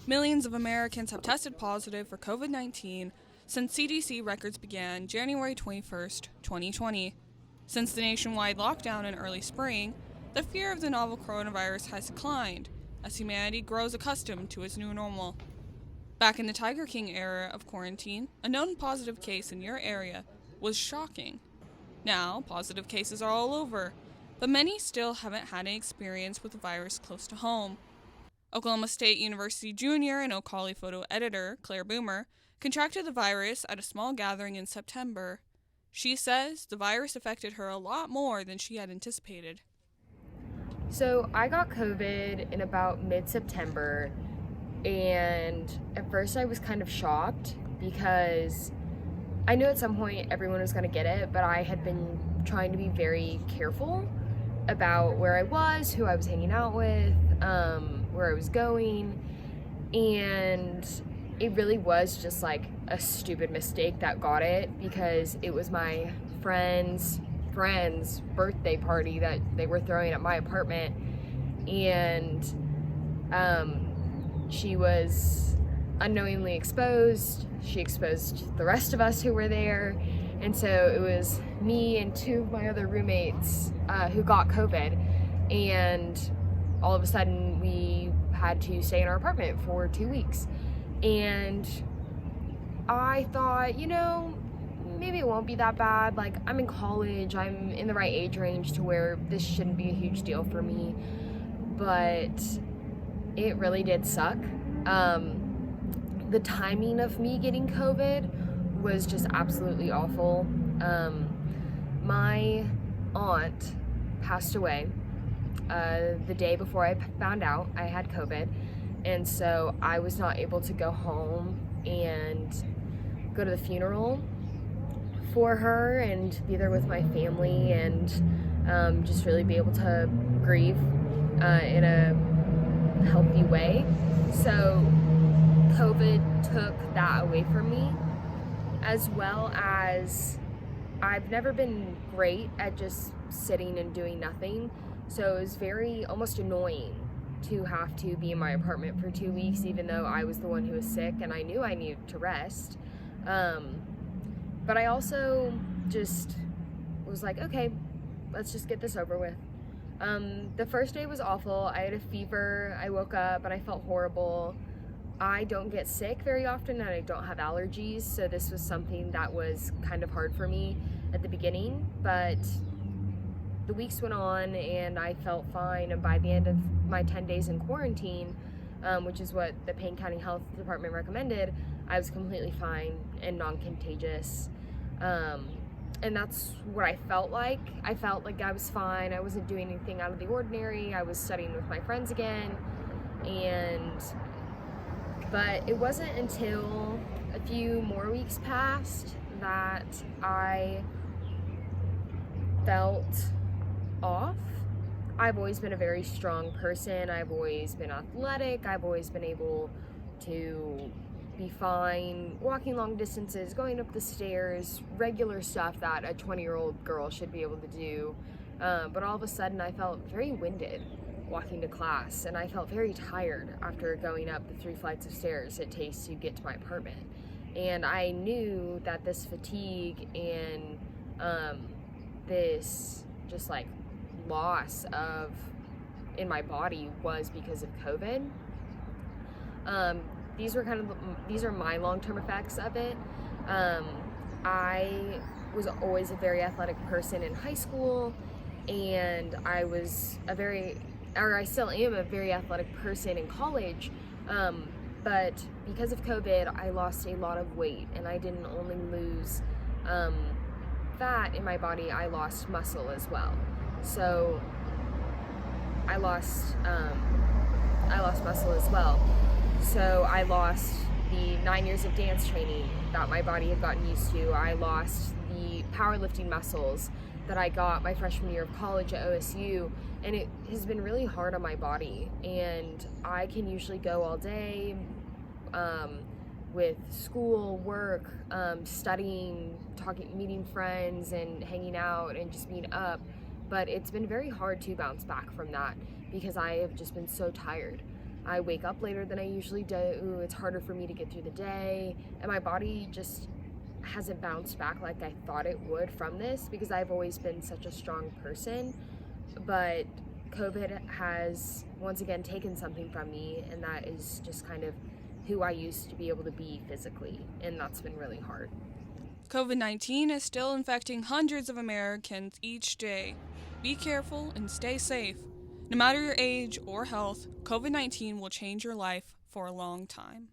Millions of Americans have tested positive for COVID-19 since CDC records began January 21st, 2020. Since the nationwide lockdown in early spring, the fear of the novel coronavirus has declined as humanity grows accustomed to its new normal. Back in the Tiger King era of quarantine, a known positive case in your area was shocking. Now, positive cases are all over, but many still haven't had any experience with the virus close to home. Oklahoma State University junior and Ocali photo editor Claire Boomer contracted the virus at a small gathering in September. She says the virus affected her a lot more than she had anticipated. So I got COVID in about mid-September, and at first I was kind of shocked because I knew at some point everyone was going to get it, but I had been trying to be very careful about where I was, who I was hanging out with, where I was going, and it really was just like a stupid mistake that got it because it was my friend's birthday party that they were throwing at my apartment, and she was unknowingly exposed. She exposed the rest of us who were there, and so it was me and two of my other roommates who got COVID, and all of a sudden we had to stay in our apartment for 2 weeks. And I thought, maybe it won't be that bad. Like, I'm in college, I'm in the right age range to where this shouldn't be a huge deal for me. But it really did suck. The timing of me getting COVID was just absolutely awful. My aunt passed away the day before I found out I had COVID, and so I was not able to go home and go to the funeral for her and be there with my family and just really be able to grieve in a healthy way. So COVID took that away from me, as well as I've never been great at just sitting and doing nothing. So it was very almost annoying to have to be in my apartment for 2 weeks, even though I was the one who was sick and I knew I needed to rest. But I also just was like, okay, let's just get this over with. The first day was awful. I had a fever. I woke up and I felt horrible. I don't get sick very often and I don't have allergies, so this was something that was kind of hard for me at the beginning, but the weeks went on and I felt fine, and by the end of my 10 days in quarantine, which is what the Payne County Health Department recommended, I was completely fine and non-contagious. And that's what I felt like. I felt like I was fine. I wasn't doing anything out of the ordinary. I was studying with my friends again, but it wasn't until a few more weeks passed that I felt off. I've always been a very strong person. I've always been athletic. I've always been able to be fine walking long distances, going up the stairs, regular stuff that a 20-year-old girl should be able to do. But all of a sudden I felt very winded walking to class, and I felt very tired after going up the 3 flights of stairs it takes to get to my apartment. And I knew that this fatigue and this just like loss of in my body was because of COVID. These are my long-term effects of it. I was always a very athletic person in high school, and I still am a very athletic person in college. But because of COVID, I lost a lot of weight, and I didn't only lose fat in my body, I lost muscle as well. So I lost muscle as well. So I lost the 9 years of dance training that my body had gotten used to. I lost the powerlifting muscles that I got my freshman year of college at OSU, and it has been really hard on my body. And I can usually go all day with school, work, studying, meeting friends, and hanging out and just being up. But it's been very hard to bounce back from that because I have just been so tired. I wake up later than I usually do. It's harder for me to get through the day, and my body just hasn't bounced back like I thought it would from this, because I've always been such a strong person. But COVID has once again taken something from me, and that is just kind of who I used to be able to be physically, and that's been really hard. COVID-19 is still infecting hundreds of Americans each day. Be careful and stay safe. No matter your age or health, COVID-19 will change your life for a long time.